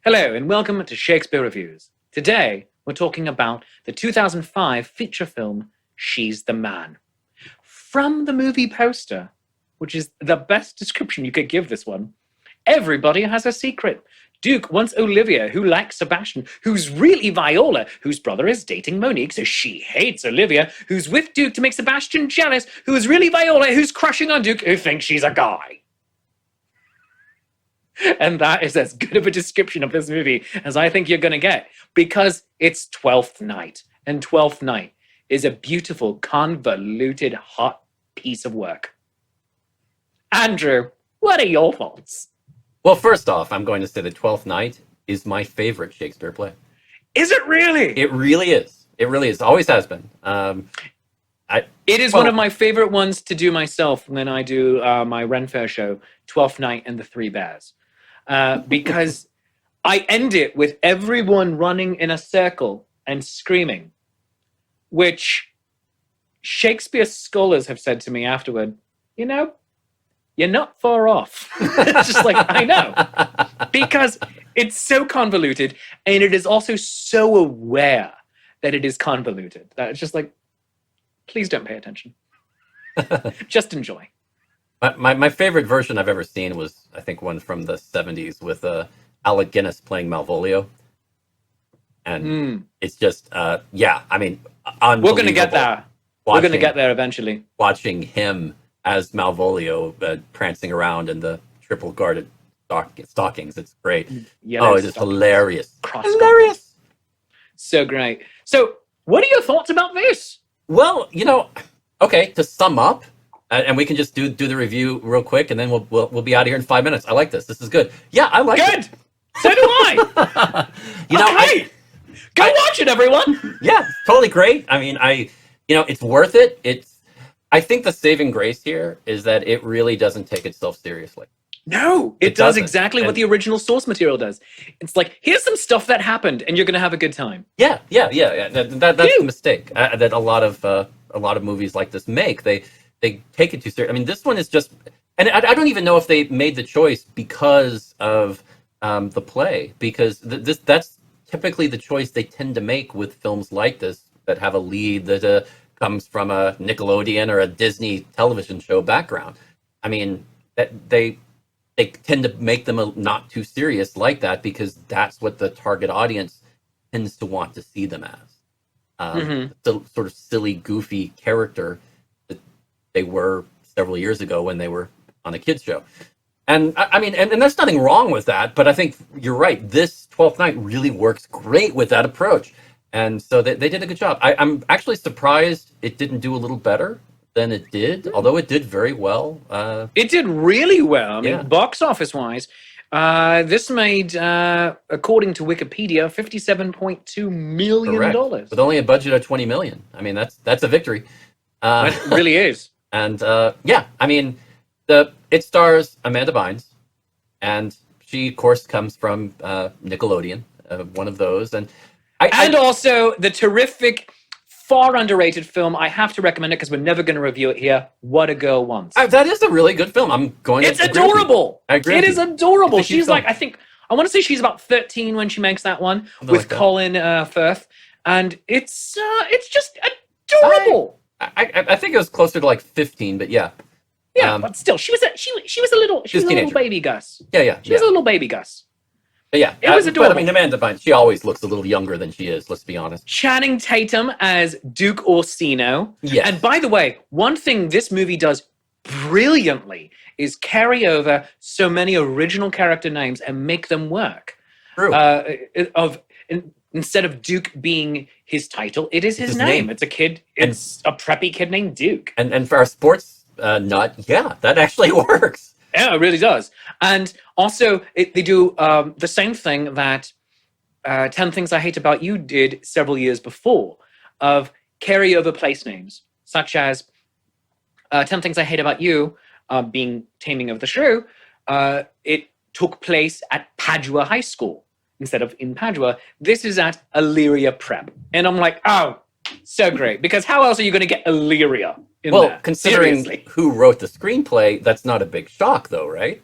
Hello and welcome to Shakespeare Reviews. Today, we're talking about the 2005 feature film, She's the Man. From the movie poster, which is the best description you could give this one, everybody has a secret. Duke wants Olivia, who likes Sebastian, who's really Viola, whose brother is dating Monique, so she hates Olivia, who's with Duke to make Sebastian jealous, who is really Viola, who's crushing on Duke, who thinks she's a guy. And that is as good of a description of this movie as I think you're going to get, because it's Twelfth Night, and Twelfth Night is a beautiful, convoluted, hot piece of work. Andrew, what are your thoughts? Well, first off, I'm going to say that Twelfth Night is my favorite Shakespeare play. Is it really? It really is. It really is. Always has been. It is one of my favorite ones to do myself when I do my Ren Fair show, Twelfth Night and the Three Bears. Because I end it with everyone running in a circle and screaming, which Shakespeare scholars have said to me afterward, you know, you're not far off. It's just like, I know. Because it's so convoluted, and it is also so aware that it is convoluted. That it's just like, please don't pay attention. Just enjoy. My favorite version I've ever seen was, I think, one from the 70s with Alec Guinness playing Malvolio. And it's just, I mean, unbelievable. We're going to get there. We're going to get there eventually. Watching him as Malvolio prancing around in the triple guarded stockings. It's great. Yellow it's hilarious. Hilarious. So great. So what are your thoughts about this? Well, okay, to sum up, and we can just do the review real quick, and then we'll be out of here in 5 minutes. I like this. This is good. Yeah, I like it. Good. So do I. Go watch it, everyone. Yeah, totally great. I mean, it's worth it. I think the saving grace here is that it really doesn't take itself seriously. No, it does exactly what the original source material does. It's like, here's some stuff that happened, and you're going to have a good time. Yeah. That's the mistake that a lot of movies like this make. They take it too serious. I mean, this one is just, and I don't even know if they made the choice because of the play, because that's typically the choice they tend to make with films like this that have a lead that comes from a Nickelodeon or a Disney television show background. I mean, that they tend to make them not too serious like that because that's what the target audience tends to want to see them as. The sort of silly, goofy character that they were several years ago when they were on a kids show. And I mean, and there's nothing wrong with that, but I think you're right. This 12th Night really works great with that approach. And so they did a good job. I'm actually surprised it didn't do a little better than it did, although it did very well. It did really well. I mean, box office wise, this made, according to Wikipedia, $57.2 million. Correct. With only a budget of $20 million. I mean, that's a victory. It really is. And I mean, it stars Amanda Bynes, and she, of course, comes from Nickelodeon, one of those, and also the terrific, far underrated film. I have to recommend it because we're never going to review it here. What a Girl Wants. That is a really good film. I'm going. It's adorable. I agree. It is adorable. She's like, I want to say she's about 13 when she makes that one with Colin Firth, and it's just adorable. I think it was closer to like 15, but yeah. Yeah, but still, she was a little baby Gus. Yeah. She was a little baby Gus. But yeah, it was adorable. But I mean, Amanda Bynes, she always looks a little younger than she is. Let's be honest. Channing Tatum as Duke Orsino. Yes. And by the way, one thing this movie does brilliantly is carry over so many original character names and make them work. True. Instead of Duke being his title, it is his name. It's a kid. It's a preppy kid named Duke. And for our sports nut, yeah, that actually works. Yeah, it really does. And also, they do the same thing that 10 Things I Hate About You did several years before, of carryover place names, such as 10 Things I Hate About You being Taming of the Shrew. It took place at Padua High School instead of in Padua. This is at Illyria Prep. And I'm like, oh, so great. Because how else are you going to get Illyria? Considering who wrote the screenplay, that's not a big shock, though, right?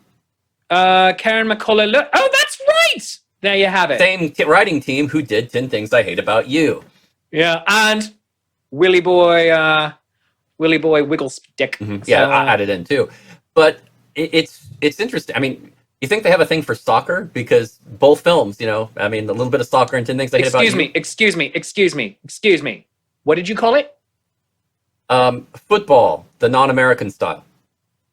Karen McCullough. Oh, that's right. There you have it. Same writing team who did 10 Things I Hate About You. Yeah, and Willy Boy Wigglestick. Mm-hmm. Yeah, I added in too. But it's interesting. I mean, you think they have a thing for soccer? Because both films, I mean, a little bit of soccer and 10 Things I Hate About You. Excuse me. What did you call it? Football, the non-American style.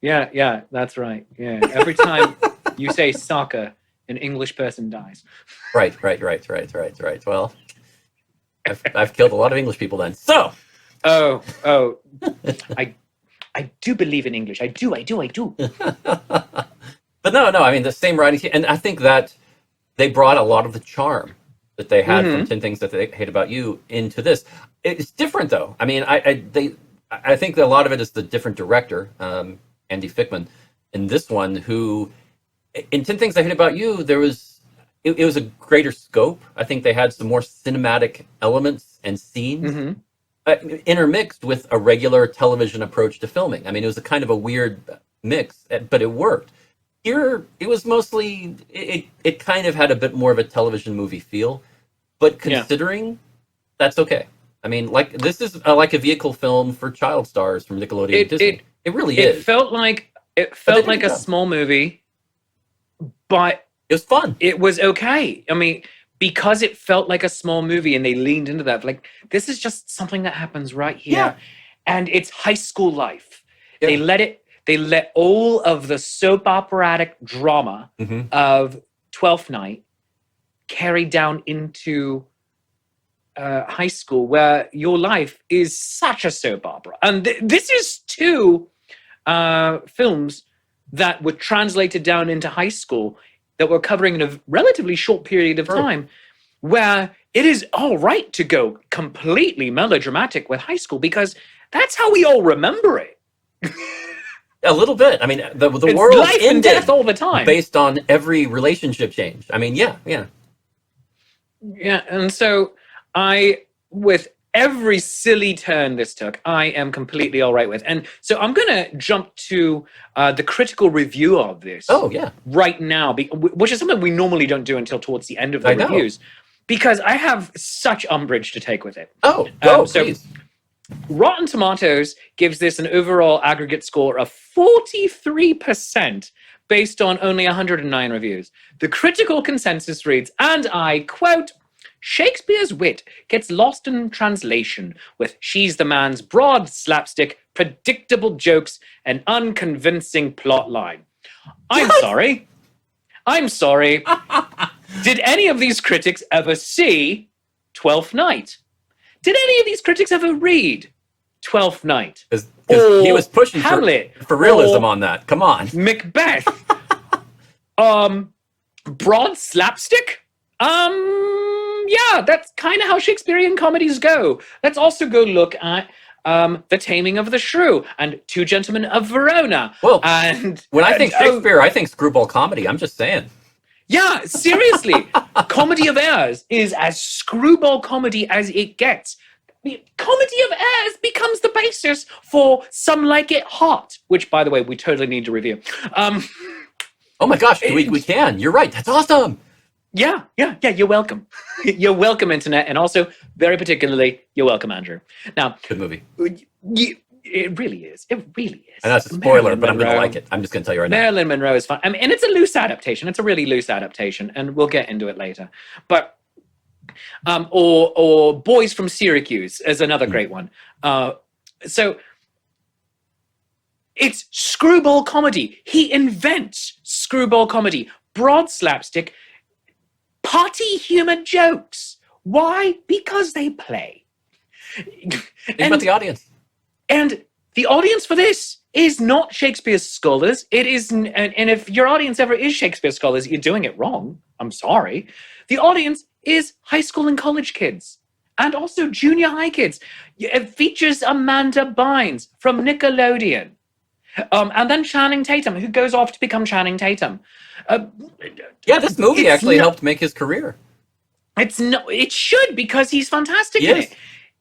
Yeah, that's right. Yeah, every time you say soccer, an English person dies. Right. Well, I've killed a lot of English people then. So. Oh, I do believe in English. I do. But no. I mean, the same writing, and I think that they brought a lot of the charm that they had from 10 Things That They Hate About You into this. It's different, though. I mean, I think that a lot of it is the different director, Andy Fickman, in this one, who, in 10 Things I Hate About You, there was, it was a greater scope. I think they had some more cinematic elements and scenes intermixed with a regular television approach to filming. I mean, it was a kind of a weird mix, but it worked. Here, it was mostly, it kind of had a bit more of a television movie feel, but considering, that's okay. I mean, this is like a vehicle film for child stars from Nickelodeon and Disney. It really is. It felt like a small movie, but it was fun. It was okay. I mean, because it felt like a small movie and they leaned into that. Like, this is just something that happens right here. Yeah. And it's high school life. Yeah. They let all of the soap operatic drama of Twelfth Night carry down into high school, where your life is such a soap opera. And this is two films that were translated down into high school that we're covering in a relatively short period of time, where it is all right to go completely melodramatic with high school, because that's how we all remember it. A little bit. I mean, the it's world life ended and death all the time, based on every relationship change. I mean, yeah. And so with every silly turn this took, I am completely all right with. And so I'm going to jump to the critical review of this. Oh, yeah. Right now, which is something we normally don't do until towards the end of the reviews, because I have such umbrage to take with it. Oh, please. Rotten Tomatoes gives this an overall aggregate score of 43% based on only 109 reviews. The critical consensus reads, and I quote, "Shakespeare's wit gets lost in translation with She's the Man's broad slapstick, predictable jokes, and unconvincing plot line." I'm sorry. Did any of these critics ever see Twelfth Night? Did any of these critics ever read Twelfth Night? Because he was pushing Hamlet for realism on that. Come on. Macbeth. Broad slapstick? Yeah, that's kind of how Shakespearean comedies go. Let's also go look at The Taming of the Shrew and Two Gentlemen of Verona. Well, and when I think Shakespeare, I think screwball comedy. I'm just saying. Yeah, seriously. Comedy of Errors is as screwball comedy as it gets. Comedy of Errors becomes the basis for Some Like It Hot, which, by the way, we totally need to review. Oh my gosh, we can. You're right. That's awesome. Yeah. You're welcome. You're welcome, Internet. And also, very particularly, you're welcome, Andrew. Now, good movie. It really is. It really is. I know it's a spoiler, but I'm going to like it. I'm just going to tell you right now. Marilyn Monroe is fun. I mean, and it's a loose adaptation. It's a really loose adaptation, and we'll get into it later. But, or Boys from Syracuse is another great one. So it's screwball comedy. He invents screwball comedy. Broad slapstick, party humor jokes. Why? Because they play. Think about the audience. And the audience for this is not Shakespeare's scholars. It is, and if your audience ever is Shakespeare scholars, you're doing it wrong. I'm sorry. The audience is high school and college kids, and also junior high kids. It features Amanda Bynes from Nickelodeon, and then Channing Tatum, who goes off to become Channing Tatum. Yeah, this movie actually helped make his career. It should, because he's fantastic in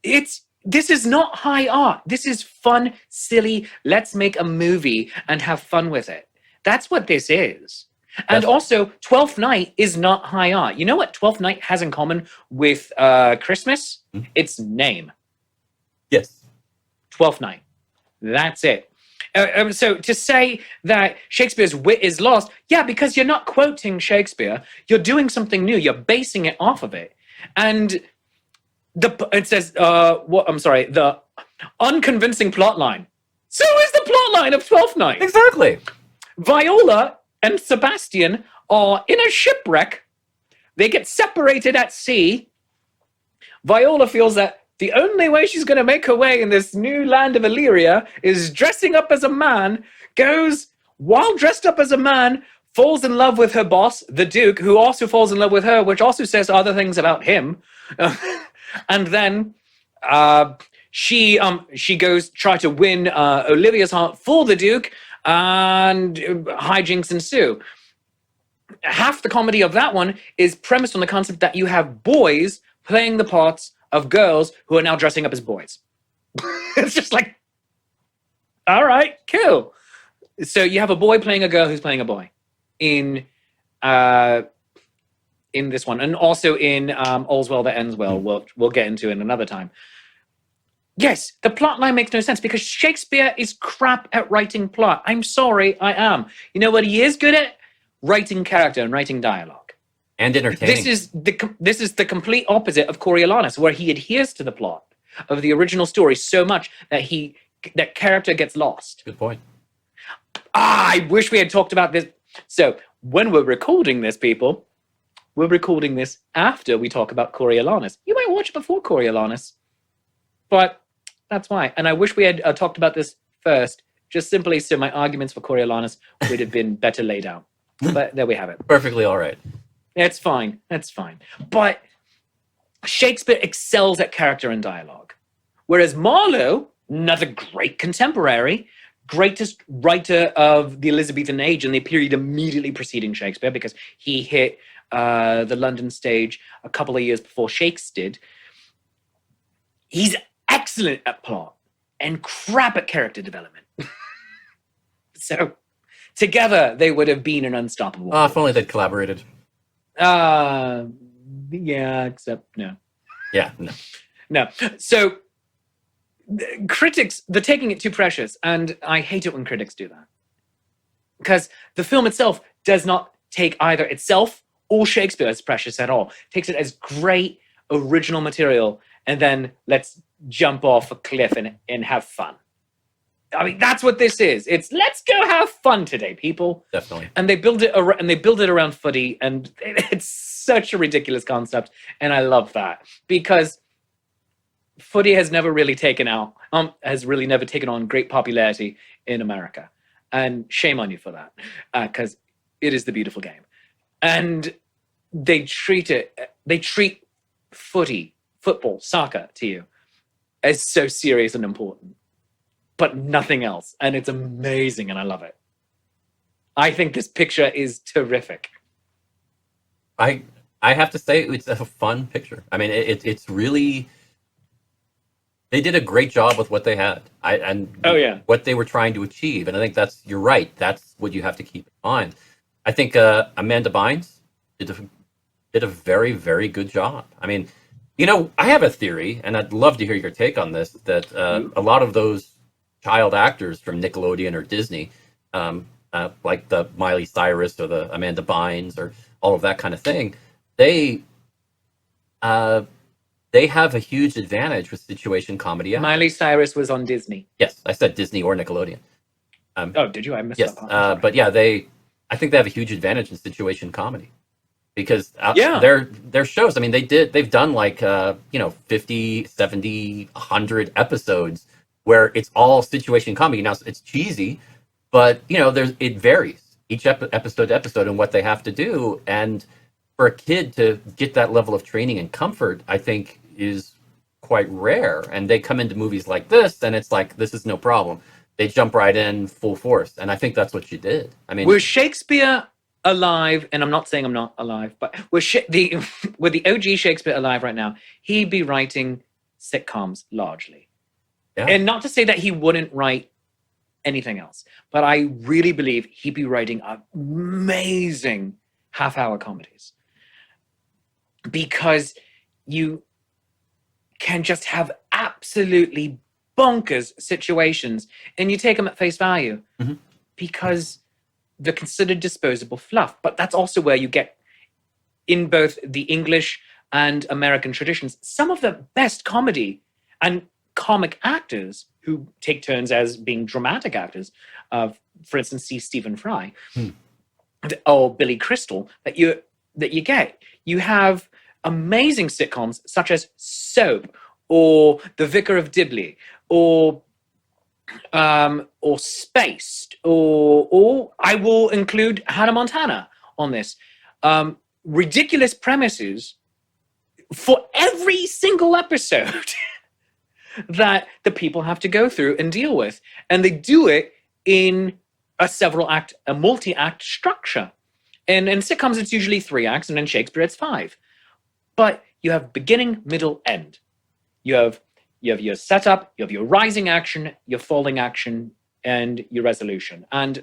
it. This is not high art. This is fun, silly, let's make a movie and have fun with it. That's what this is. And also, Twelfth Night is not high art. You know what Twelfth Night has in common with Christmas? Its name. Yes. Twelfth Night. That's it. So to say that Shakespeare's wit is lost, yeah, because you're not quoting Shakespeare. You're doing something new. You're basing it off of it. And it says, the unconvincing plot line. So is the plot line of Twelfth Night. Exactly. Viola and Sebastian are in a shipwreck. They get separated at sea. Viola feels that the only way she's going to make her way in this new land of Illyria is dressing up as a man, goes, while dressed up as a man, falls in love with her boss, the Duke, who also falls in love with her, which also says other things about him. And then she goes try to win Olivia's heart for the Duke, and hijinks ensue. Half the comedy of that one is premised on the concept that you have boys playing the parts of girls who are now dressing up as boys. It's just like, all right, cool. So you have a boy playing a girl who's playing a boy in this one, and also in All's Well That Ends Well. We'll get into it another time. Yes, the plot line makes no sense because Shakespeare is crap at writing plot. I'm sorry, I am. You know what he is good at? Writing character and writing dialogue. And entertaining. This is the complete opposite of Coriolanus, where he adheres to the plot of the original story so much that character gets lost. Good point. I wish we had talked about this. So when we're recording this, people, we're recording this after we talk about Coriolanus. You might watch it before Coriolanus, but that's why. And I wish we had talked about this first, just simply so my arguments for Coriolanus would have been better laid out. But there we have it. Perfectly all right. It's fine. That's fine. But Shakespeare excels at character and dialogue. Whereas Marlowe, another great contemporary, greatest writer of the Elizabethan age and the period immediately preceding Shakespeare, because he hit the London stage a couple of years before Shakespeare did. He's excellent at plot and crap at character development. So together they would have been an unstoppable. If only they'd collaborated. Yeah, except no. Yeah, no. So critics, they're taking it too precious, and I hate it when critics do that. Because the film itself does not take either itself or Shakespeare as precious at all. It takes it as great original material, and then let's jump off a cliff and have fun. I mean, that's what this is. It's let's go have fun today, people. Definitely. And they build it around footy, and it's such a ridiculous concept, and I love that because footy has never really taken on great popularity in America, and shame on you for that, because it is the beautiful game, and they treat football, soccer to you as so serious and important, but nothing else. And it's amazing, and I love it. I think this picture is terrific. I have to say it's a fun picture. I mean, it's really, they did a great job with what they had. What they were trying to achieve. And I think you're right. That's what you have to keep in mind. I think Amanda Bynes did a very, very good job. I mean, I have a theory, and I'd love to hear your take on this, that a lot of those child actors from Nickelodeon or Disney, like the Miley Cyrus or the Amanda Bynes or all of that kind of thing, they have a huge advantage with situation comedy. Miley Cyrus was on Disney. Yes, I said Disney or Nickelodeon. Did you? I missed yes, that part. but yeah, I think they have a huge advantage in situation comedy. Because their shows, I mean, they've done like 50, 70, 100 episodes where it's all situation comedy. Now it's cheesy, but it varies each episode to episode and what they have to do. And for a kid to get that level of training and comfort, I think is quite rare. And they come into movies like this, and it's like, this is no problem. They jump right in full force, and I think that's what she did. I mean, was Shakespeare alive? And I'm not saying I'm not alive, but with the OG Shakespeare alive right now, he'd be writing sitcoms largely. Yeah. And not to say that he wouldn't write anything else. But I really believe he'd be writing amazing half-hour comedies, because you can just have absolutely bonkers situations and you take them at face value, because they're considered disposable fluff. But that's also where you get, in both the English and American traditions, some of the best comedy and comic actors who take turns as being dramatic actors. For instance, see Stephen Fry or Billy Crystal that you get. You have amazing sitcoms such as Soap or The Vicar of Dibley or Spaced, or I will include Hannah Montana on this. Ridiculous premises for every single episode that the people have to go through and deal with. And they do it in a multi-act structure. And in sitcoms, it's usually 3 acts, and in Shakespeare, it's 5. But you have beginning, middle, end. You have your setup, you have your rising action, your falling action, and your resolution. And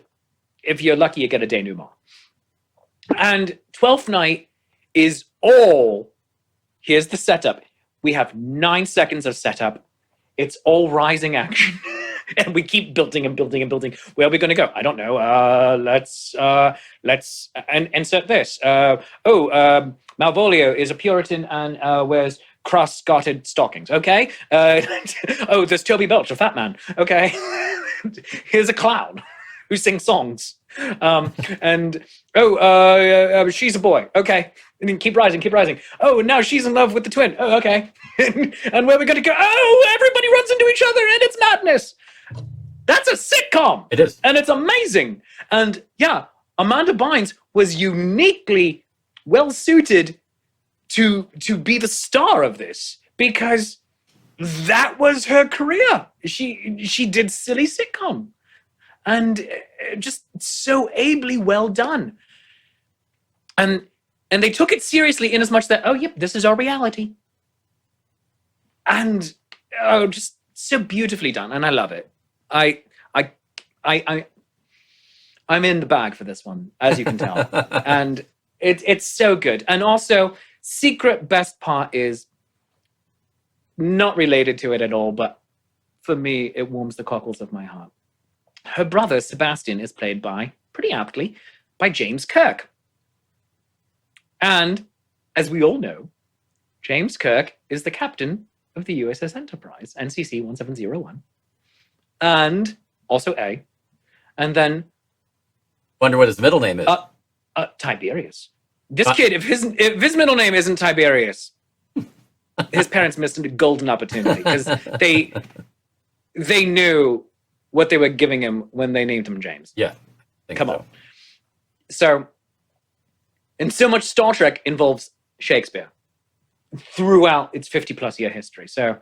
if you're lucky, you get a denouement. And Twelfth Night is all, here's the setup. We have 9 seconds of setup. It's all rising action. And we keep building and building and building. Where are we going to go? I don't know. Let's insert this. Malvolio is a Puritan and wears cross-gartered stockings. Okay. There's Toby Belch, a fat man. Okay. Here's a clown who sings songs. She's a boy. Okay. And then keep rising, keep rising. Oh, and now she's in love with the twin. Oh, okay. And where are we going to go? Oh, everybody runs into each other and it's madness. That's a sitcom. It is. And it's amazing. And yeah, Amanda Bynes was uniquely well suited to be the star of this, because that was her career. She did silly sitcom, and just so ably well done. And they took it seriously in as much that, oh, yep, this is our reality. And just so beautifully done. And I love it. I'm in the bag for this one, as you can tell. And it's so good. And also, secret best part is not related to it at all, but for me, it warms the cockles of my heart. Her brother, Sebastian, is played by, pretty aptly, by James Kirk. And, as we all know, James Kirk is the captain of the USS Enterprise, NCC 1701. And also A. And then... Wonder what his middle name is. Tiberius. This kid, if his middle name isn't Tiberius, his parents missed a golden opportunity, because they knew what they were giving him when they named him James. Yeah. Come on. So, and so much Star Trek involves Shakespeare throughout its 50-plus year history. So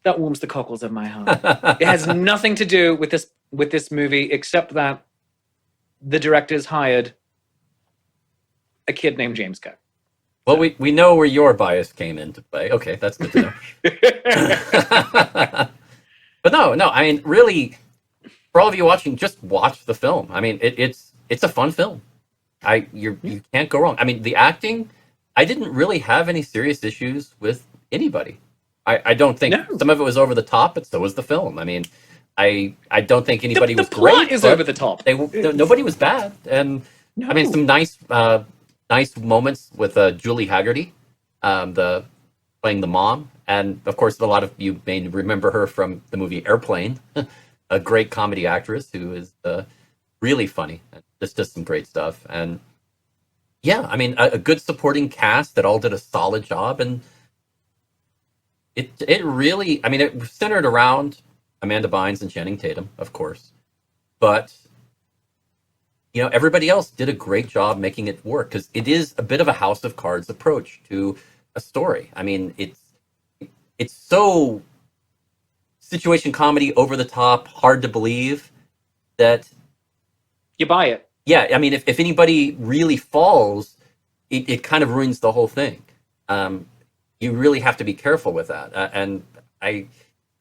that warms the cockles of my heart. It has nothing to do with this movie, except that the directors hired a kid named James Kirk. Well, we know where your bias came into play. Okay, that's good to know. But no, I mean, really, for all of you watching, just watch the film. I mean, it's a fun film. You can't go wrong. I mean, the acting, I didn't really have any serious issues with anybody. I don't think some of it was over the top, but so was the film. I mean, I don't think anybody was great. The plot is over the top. Nobody was bad, and I mean, some nice moments with Julie Haggerty, playing the mom, and of course, a lot of you may remember her from the movie Airplane, a great comedy actress who is really funny and just does some great stuff. And yeah, I mean, a good supporting cast that all did a solid job, and it really, I mean, it centered around Amanda Bynes and Channing Tatum, of course, but you know, everybody else did a great job making it work, because it is a bit of a House of Cards approach to a story. I mean, it's so situation comedy, over the top, hard to believe, that you buy it. Yeah, I mean, if anybody really falls, it kind of ruins the whole thing. You really have to be careful with that. And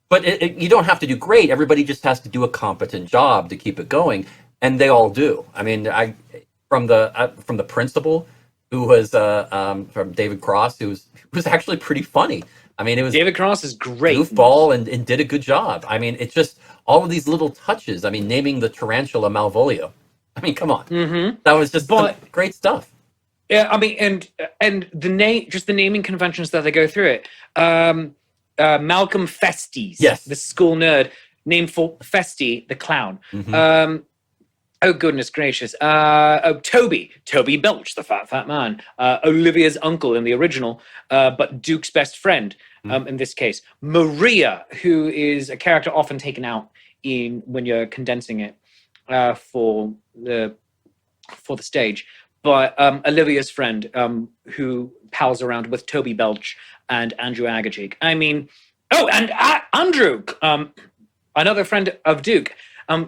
But you don't have to do great. Everybody just has to do a competent job to keep it going, and they all do. I mean, from the principal, who was from David Cross, who was actually pretty funny. I mean, it was David Cross is great. Goofball and did a good job. I mean, it's just all of these little touches. I mean, naming the tarantula Malvolio. I mean, come on, that was just some great stuff. Yeah, I mean, and the name, just the naming conventions that they go through it. Malcolm Festies, yes, the school nerd, named for Festy, the clown. Oh, goodness gracious. Toby Belch, the fat man. Olivia's uncle in the original, but Duke's best friend in this case. Maria, who is a character often taken out when you're condensing it for the stage. But Olivia's friend, who pals around with Toby Belch and Andrew Agatchik. I mean, and Andrew, another friend of Duke,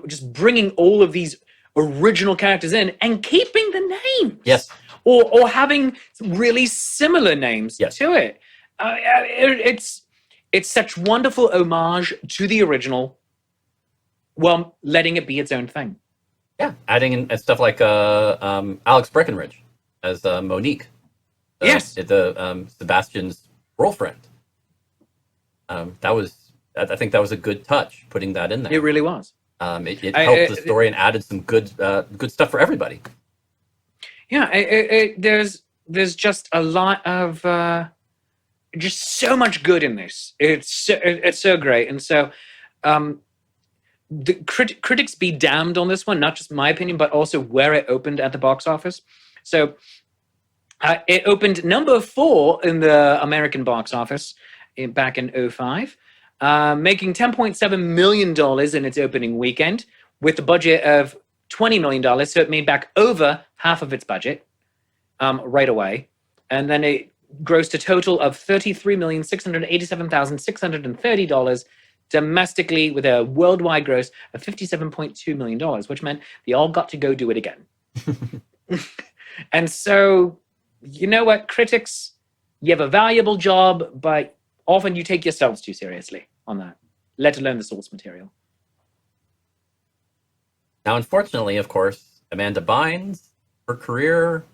just bringing all of these original characters in and keeping the names. Yes. Or having really similar names to it. It's such wonderful homage to the original, while letting it be its own thing. Yeah, adding in stuff like Alex Breckenridge as Monique. Yes. The Sebastian's girlfriend. I think that was a good touch, putting that in there. It really was. It helped the story and added some good stuff for everybody. Yeah, there's just a lot of just so much good in this. It's so great, and so the critics be damned on this one. Not just my opinion, but also where it opened at the box office. So it opened number 4 in the American box office back in 2005. Making $10.7 million in its opening weekend with a budget of $20 million. So it made back over half of its budget right away. And then it grossed a total of $33,687,630 domestically, with a worldwide gross of $57.2 million, which meant they all got to go do it again. And so, you know what, critics, you have a valuable job, but often you take yourselves too seriously on that, let alone the source material. Now, unfortunately, of course, Amanda Bynes, her career,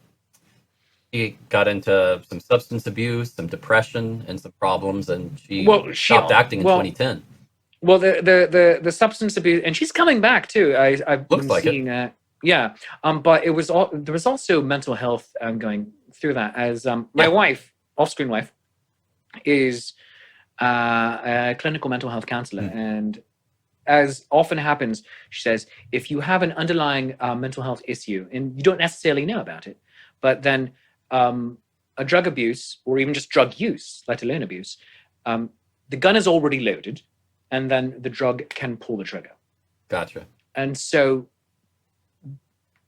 she got into some substance abuse, some depression, and some problems, and she stopped acting in 2010. Well, the substance abuse, and she's coming back too. I've been seeing that. Yeah, but there was also mental health going through that. As my wife, off-screen wife, is a clinical mental health counselor, and as often happens, she says, if you have an underlying mental health issue and you don't necessarily know about it, but then a drug abuse or even just drug use, let alone abuse, the gun is already loaded, and then the drug can pull the trigger. Gotcha. And so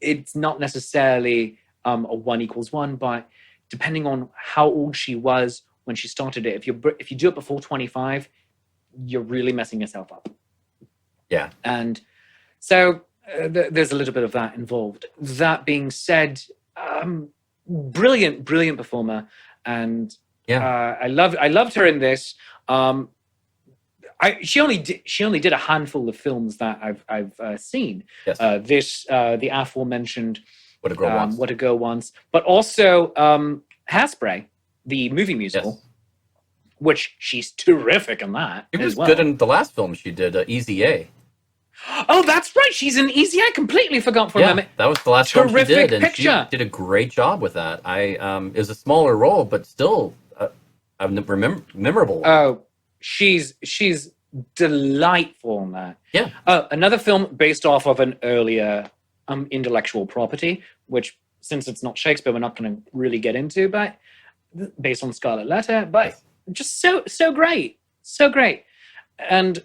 it's not necessarily a 1=1, but depending on how old she was when she started it, if you do it before 25, you're really messing yourself up. Yeah. And so there's a little bit of that involved. That being said, brilliant performer, and I loved her in this. She only did a handful of films that I've seen. Yes. The aforementioned What a Girl Wants, but also Hairspray, the movie musical, which she's terrific in that. She was good in the last film she did, Easy A. Oh, that's right. She's in Easy. I completely forgot for a moment. That was the last film she did, and picture. She did a great job with that. It was a smaller role, but still a memorable. Oh, she's delightful in that. Yeah. Another film based off of an earlier intellectual property, which, since it's not Shakespeare, we're not going to really get into, but based on Scarlet Letter, but just so great, and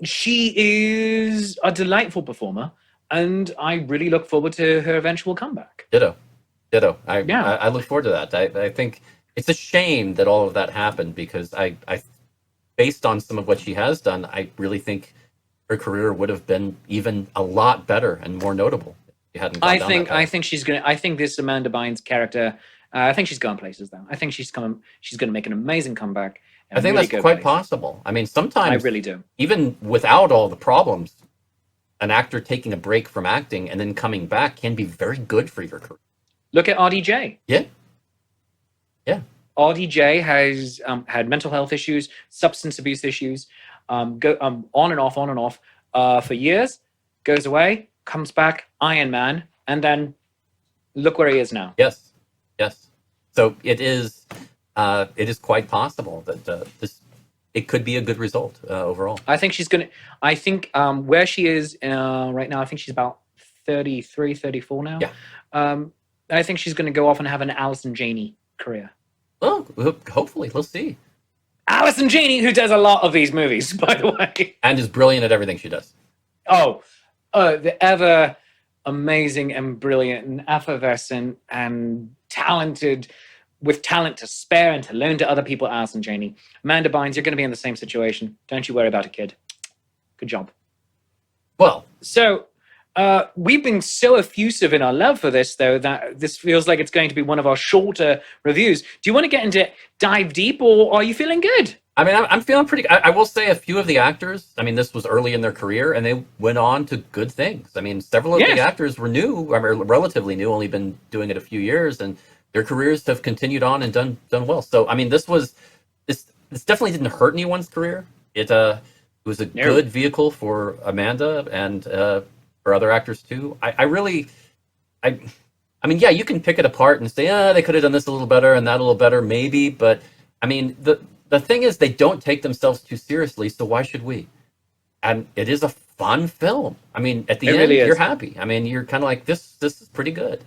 she is a delightful performer, and I really look forward to her eventual comeback. Ditto. I look forward to that. I think it's a shame that all of that happened, because I based on some of what she has done, I really think her career would have been even a lot better and more notable if she hadn't gone down that path. I think this Amanda Bynes character, I think she's going places though. I think she's going to make an amazing comeback, I think really that's good quite place. possible. I mean, I sometimes really do. even without all the problems, an actor taking a break from acting and then coming back can be very good for your career. Look at RDJ. Yeah. Yeah. RDJ has had mental health issues, substance abuse issues, go on and off for years. Goes away, comes back, Iron Man, and then look where he is now. Yes. Yes. So it is quite possible that it could be a good result overall. I think she's gonna. I think where she is right now, I think she's about 33, 34 now. Yeah. I think she's going to go off and have an Alison Janney career. Well, hopefully, we'll see. Alison Janney, who does a lot of these movies, by the way, and is brilliant at everything she does. Oh, the ever amazing and brilliant and effervescent and talented, with talent to spare and to loan to other people, Alison Janney. Amanda Bynes, you're going to be in the same situation. Don't you worry about it, kid. Good job. Well, so we've been so effusive in our love for this, though, that this feels like it's going to be one of our shorter reviews. Do you want to get into dive deep, or are you feeling good? I mean, I'm feeling pretty. I will say a few of the actors. I mean, this was early in their career, and they went on to good things. I mean, several of the actors were new, or relatively new, only been doing it a few years, and their careers have continued on and done well. So, I mean, this definitely didn't hurt anyone's career. It was a good vehicle for Amanda and for other actors too. I mean, yeah, you can pick it apart and say, they could have done this a little better and that a little better, maybe. But I mean, the thing is, they don't take themselves too seriously, so why should we? And it is a fun film. I mean, at the end, really you're happy. I mean, you're kind of like, this is pretty good.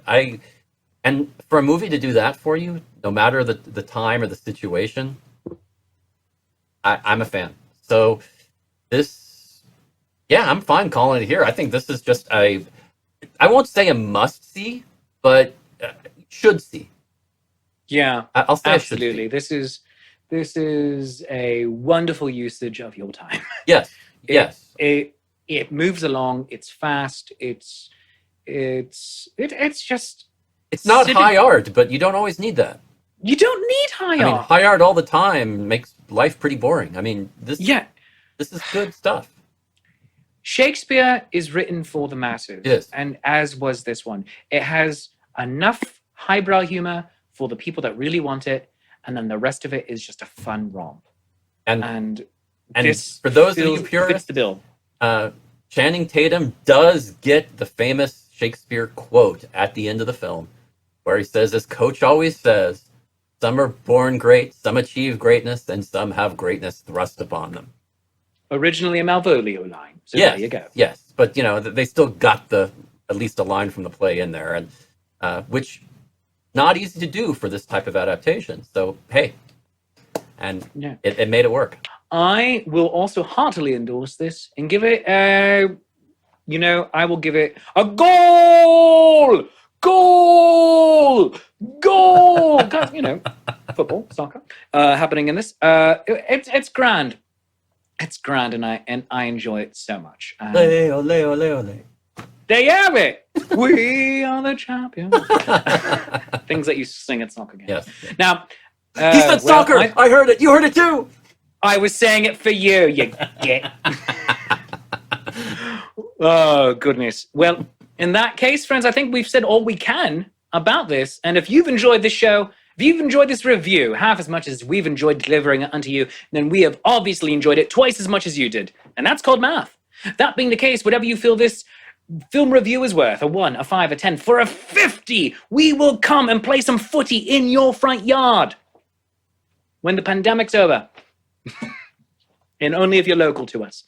And for a movie to do that for you, no matter the time or the situation, I'm a fan. So I'm fine calling it here. I think this is just I won't say a must-see, but should see. Yeah, I'll say absolutely. This is a wonderful usage of your time. Yes. Yes. It moves along. It's fast. It's just. It's not high art, but you don't always need that. You don't need high art. I mean, high art all the time makes life pretty boring. I mean, this is good stuff. Shakespeare is written for the masses. Yes. And as was this one. It has enough highbrow humor for the people that really want it, and then the rest of it is just a fun romp. And this, for those of you purists, fits the bill. Channing Tatum does get the famous Shakespeare quote at the end of the film, where he says, as Coach always says, some are born great, some achieve greatness, and some have greatness thrust upon them. Originally a Malvolio line. So there you go. Yes, but they still got at least a line from the play in there, and which not easy to do for this type of adaptation. So hey, and it made it work. I will also heartily endorse this and give it I will give it a goal! Goal! Football, soccer, happening in this. It's grand. It's grand, and I enjoy it so much. Ole, ole, ole, ole. There you have it. We are the champions. Things that you sing at soccer games. Yes. Now, he said soccer. I heard it. You heard it too. I was saying it for you. You get. Oh goodness. Well, in that case, friends, I think we've said all we can about this. And if you've enjoyed this show, if you've enjoyed this review half as much as we've enjoyed delivering it unto you, then we have obviously enjoyed it twice as much as you did. And that's called math. That being the case, whatever you feel this film review is worth, a 1, a 5, a 10, for a 50, we will come and play some footy in your front yard when the pandemic's over. And only if you're local to us.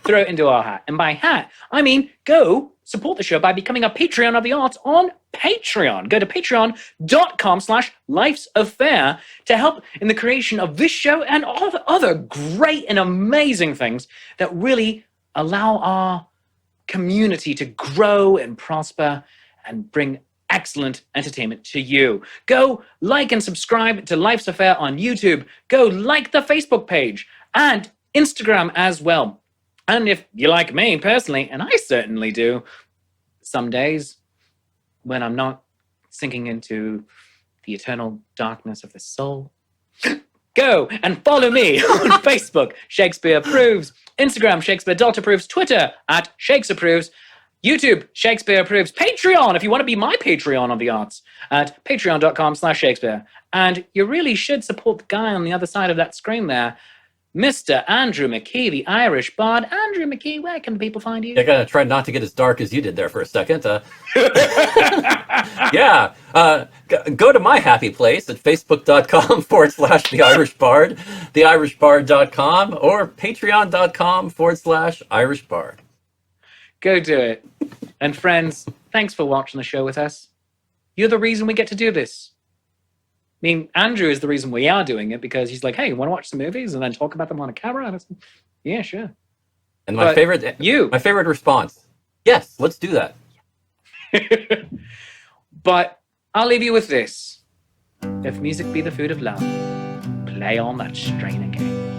Throw it into our hat. And by hat, I mean go support the show by becoming a Patreon of the Arts on Patreon. Go to patreon.com/lifesaffair to help in the creation of this show and all the other great and amazing things that really allow our community to grow and prosper and bring excellent entertainment to you. Go like and subscribe to Life's Affair on YouTube. Go like the Facebook page and Instagram as well. And if you like me personally, and I certainly do, some days when I'm not sinking into the eternal darkness of the soul, go and follow me on Facebook, Shakespeare Approves, Instagram, Shakespeare.approves, Twitter at Shakes Approves, YouTube, Shakespeare Approves, Patreon, if you want to be my Patreon on the arts, at patreon.com/Shakespeare. And you really should support the guy on the other side of that screen there, Mr. Andrew McKee, the Irish Bard. Andrew McKee, where can people find you? I gotta try not to get as dark as you did there for a second. Yeah, go to my happy place at facebook.com/The Irish Bard, theirishbard.com, or patreon.com/Irish Bard. Go do it. And friends, thanks for watching the show with us. You're the reason we get to do this. I mean, Andrew is the reason we are doing it, because he's like, hey, you want to watch some movies and then talk about them on a camera? And it's, yeah, sure. And my favorite response, yes, let's do that. But I'll leave you with this. If music be the food of love, play on that strain again.